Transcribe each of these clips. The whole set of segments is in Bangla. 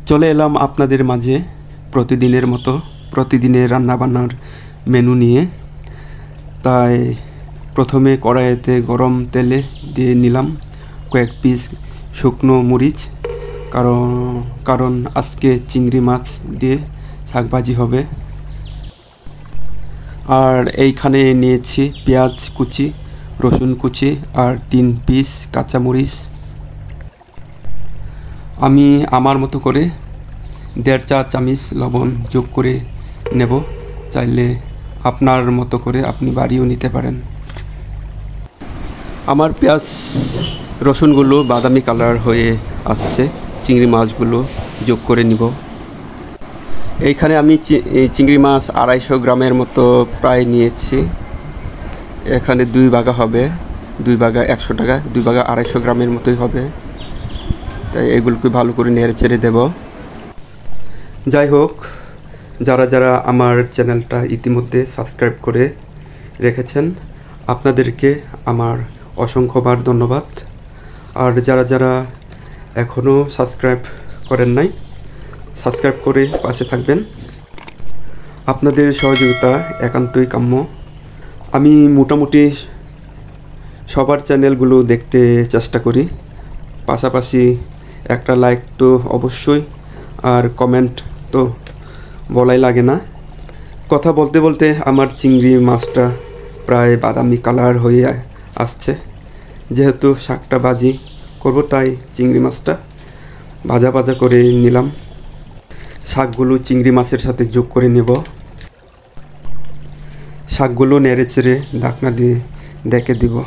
চলে এলাম আপনাদের মাঝে প্রতিদিনের মতো প্রতিদিনের রান্নাবান্নার মেনু নিয়ে। তাই প্রথমে কড়াইতে গরম তেলে দিয়ে নিলাম কয়েক পিস শুকনো মরিচ, কারণ আজকে চিংড়ি মাছ দিয়ে শাকভাজি হবে। আর এইখানে নিয়েছি পেঁয়াজ কুচি, রসুন কুচি আর 3 পিস কাঁচামরিচ। আমি আমার মতো করে 1.5 চা চামচ লবণ যোগ করে নেব, চাইলে আপনার মতো করে আপনি বাড়িয়েও নিতে পারেন। আমার পেঁয়াজ রসুনগুলো বাদামি কালার হয়ে আসছে, চিংড়ি মাছগুলো যোগ করে নিব। এইখানে আমি চিংড়ি মাছ 250 গ্রামের মতো প্রায় নিয়েছি। এখানে 2 ভাগা হবে, 2 ভাগা 100 টাকা, 2 ভাগা 250 গ্রামের মতোই হবে। তাই এগুলোকে ভালো করে নেড়ে চেড়ে দেব। যাই হোক, যারা যারা আমার চ্যানেলটা ইতিমধ্যে সাবস্ক্রাইব করে রেখেছেন আপনাদেরকে আমার অসংখ্যবার ধন্যবাদ। আর যারা যারা এখনও সাবস্ক্রাইব করেন নাই, সাবস্ক্রাইব করে পাশে থাকবেন। আপনাদের সহযোগিতা একান্তই কাম্য। আমি মোটামুটি সবার চ্যানেলগুলো দেখতে চেষ্টা করি, পাশাপাশি একটা লাইক তো অবশ্যই, আর কমেন্ট তো বলাই লাগে না। কথা বলতে বলতে আমার চিংড়ি মাছটা প্রায় বাদামি কালার হয়ে আসছে। যেহেতু শাকটা ভাজি করব, তাই চিংড়ি মাছটা ভাজা ভাজা করে নিলাম। শাকগুলো চিংড়ি মাছের সাথে যোগ করে নেব। শাকগুলো নেড়ে চেড়ে ঢাকনা দিয়ে ঢেকে দিব।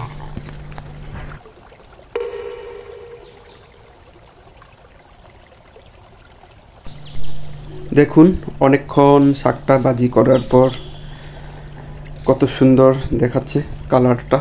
দেখুন, অনেকক্ষণ শাকটা ভাজি করার পর কত সুন্দর দেখাচ্ছে কালারটা।